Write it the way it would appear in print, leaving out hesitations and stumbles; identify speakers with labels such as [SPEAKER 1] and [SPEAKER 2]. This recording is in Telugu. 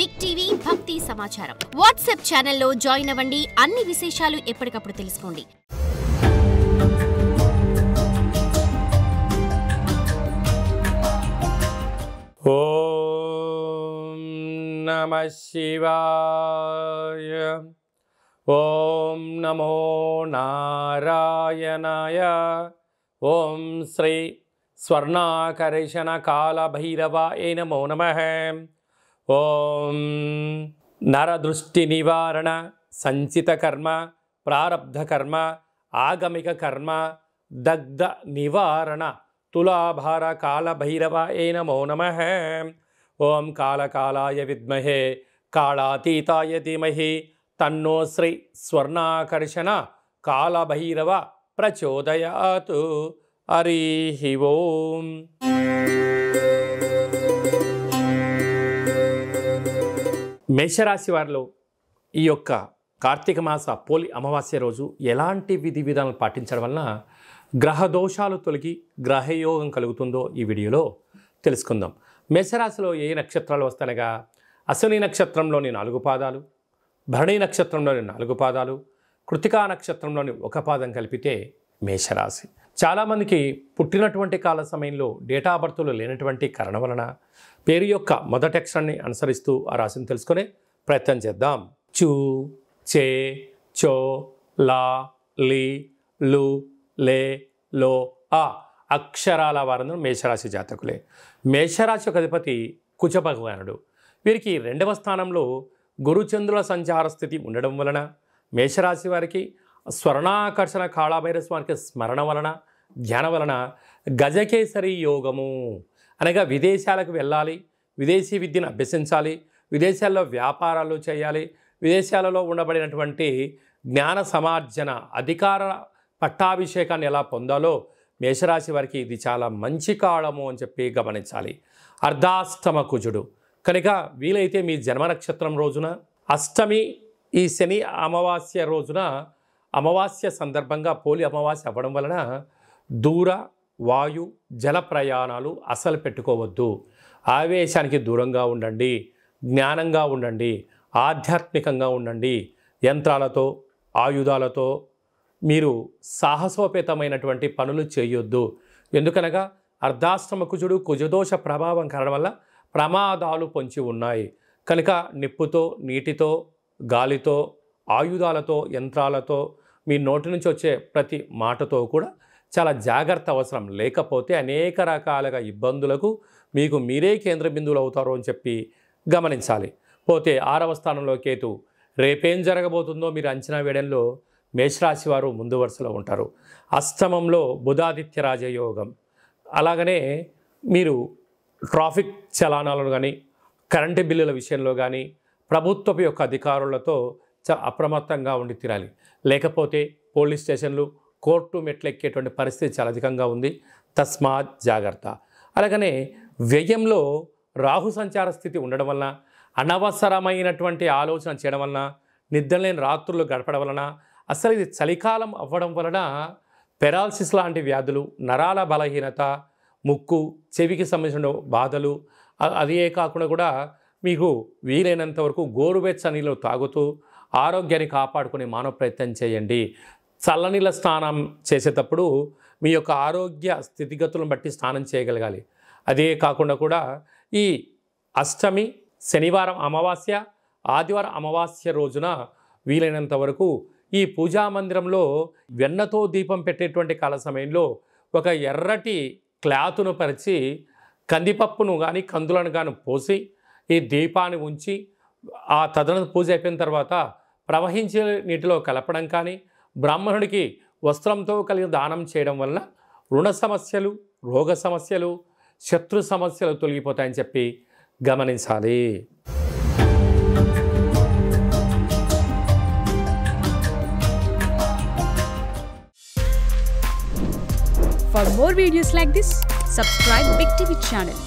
[SPEAKER 1] బిగ్ టీవీ భక్తి సమాచారం వాట్సాప్ ఛానల్లో జాయిన్ అవ్వండి. అన్ని విశేషాలు ఎప్పటికప్పుడు తెలుసుకోండి.
[SPEAKER 2] ఓం నమః శివాయ. ఓం నమో నారాయణాయ. ఓం శ్రీ స్వర్ణాకర్షణ కాల భైరవాయ నమో నమః. ఓం నరదృష్టి నివారణ సంచిత కర్మ ప్రారబ్ధ కర్మ ఆగమిక కర్మ దగ్ధ నివారణ తులాభార కాల భైరవాయ నమో నమః. ఓం కాళకాలాయ విద్మహే కాళాతీతాయ ధీమహి తన్నో శ్రీ స్వర్ణాకర్షణ కాళభైరవ ప్రచోదయాతు. హరి ఓం. మేషరాశి వారిలో ఈ యొక్క కార్తీక మాస పోలి అమావాస్య రోజు ఎలాంటి విధి విధానాలు పాటించడం వలన గ్రహ దోషాలు తొలగి గ్రహయోగం కలుగుతుందో ఈ వీడియోలో తెలుసుకుందాం. మేషరాశిలో ఏ నక్షత్రాలు వస్తానగా అశ్విని నక్షత్రంలోని 4 పాదాలు, భరణి నక్షత్రంలోని 4 పాదాలు, కృతికా నక్షత్రంలోని 1 పాదం కలిపితే మేషరాశి. చాలామందికి పుట్టినటువంటి కాల సమయంలో డేటా ఆఫ్ బర్త్లో లేనటువంటి కారణం వలన పేరు యొక్క మొదటి అక్షరాన్ని అనుసరిస్తూ ఆ రాశిని తెలుసుకునే ప్రయత్నం చేద్దాం. చూ, చే, చో, లా, లి, లు, లే, లో, ఆ అక్షరాల వారందరూ మేషరాశి జాతకులే. మేషరాశి యొక్క అధిపతి కుజ భగవానుడు. వీరికి 2వ స్థానంలో గురుచంద్రుల సంచార స్థితి ఉండడం వలన మేషరాశి వారికి స్వర్ణాకర్షణ కాళభైరవ స్వామికి స్మరణ వలన ధ్యానం వలన గజకేసరి యోగము అనగా విదేశాలకు వెళ్ళాలి, విదేశీ విద్యను అభ్యసించాలి, విదేశాల్లో వ్యాపారాలు చేయాలి, విదేశాలలో ఉండబడినటువంటి జ్ఞాన సమార్జన అధికార పట్టాభిషేకాన్ని ఎలా పొందాలో మేషరాశి వారికి ఇది చాలా మంచి కాలము అని చెప్పి గమనించాలి. అర్ధాష్టమ కుజుడు కనుక వీలైతే మీ జన్మ నక్షత్రం రోజున అష్టమి ఈ శని అమావాస్య రోజున అమావాస్య సందర్భంగా పోలి అమావాస్య అవ్వడం వలన దూర వాయు జల ప్రయాణాలు అసలు పెట్టుకోవద్దు. ఆవేశానికి దూరంగా ఉండండి, జ్ఞానంగా ఉండండి, ఆధ్యాత్మికంగా ఉండండి. యంత్రాలతో ఆయుధాలతో మీరు సాహసోపేతమైనటువంటి పనులు చేయొద్దు. ఎందుకనగా అర్ధాష్టమ కుజుడు కుజదోష ప్రభావం కారణం వల్ల ప్రమాదాలు పొంచి ఉన్నాయి. కనుక నిప్పుతో, నీటితో, గాలితో, ఆయుధాలతో, యంత్రాలతో మీ నోటి నుంచి వచ్చే ప్రతి మాటతో కూడా చాలా జాగ్రత్త అవసరం. లేకపోతే అనేక రకాలుగా ఇబ్బందులకు మీకు మీరే కేంద్ర బిందువులు అవుతారు అని చెప్పి గమనించాలి. పోతే 6వ స్థానంలో కేతు. రేపేం జరగబోతుందో మీరు అంచనా వేయడంలో మేషరాశి వారు ముందు వరుసలో ఉంటారు. అష్టమంలో బుధాదిత్య రాజయోగం. అలాగనే మీరు ట్రాఫిక్ చలానాలను కానీ కరెంటు బిల్లుల విషయంలో కానీ ప్రభుత్వపు యొక్క అధికారులతో చాలా అప్రమత్తంగా ఉండి తీరాలి. లేకపోతే పోలీస్ స్టేషన్లు, కోర్టు మెట్లు ఎక్కేటువంటి పరిస్థితి చాలా అధికంగా ఉంది. తస్మాత్ జాగ్రత్త. అలాగనే వ్యయంలో రాహు సంచార స్థితి ఉండడం వలన అనవసరమైనటువంటి ఆలోచన చేయడం వలన నిద్రలేని రాత్రులు గడపడం వలన అసలు ఇది చలికాలం అవ్వడం వలన పెరాలసిస్ లాంటి వ్యాధులు, నరాల బలహీనత, ముక్కు చెవికి సంబంధించిన బాధలు, అదే కాకుండా కూడా మీకు వీలైనంత వరకు గోరువెచ్చని నీళ్ళు తాగుతూ ఆరోగ్యాన్ని కాపాడుకునే మానవ ప్రయత్నం చేయండి. చల్లనీళ్ళ స్నానం చేసేటప్పుడు మీ యొక్క ఆరోగ్య స్థితిగతులను బట్టి స్నానం చేయగలగాలి. అదే కాకుండా కూడా ఈ అష్టమి, శనివారం అమావాస్య, ఆదివారం అమావాస్య రోజున వీలైనంత వరకు ఈ పూజా మందిరంలో వెన్నతో దీపం పెట్టేటువంటి కాల సమయంలో ఒక ఎర్రటి క్లాతును పరిచి కందిపప్పును కానీ కందులను కానీ పోసి ఈ దీపాన్ని ఉంచి ఆ తదనంతర పూజ అయిపోయిన తర్వాత ప్రవహించే నీటిలో కలపడం కానీ బ్రాహ్మణుడికి వస్త్రంతో కలిగి దానం చేయడం వలన రుణ సమస్యలు, రోగ సమస్యలు, శత్రు సమస్యలు తొలగిపోతాయని చెప్పి గమనించాలి.
[SPEAKER 3] For more videos like this, subscribe Big TV channel.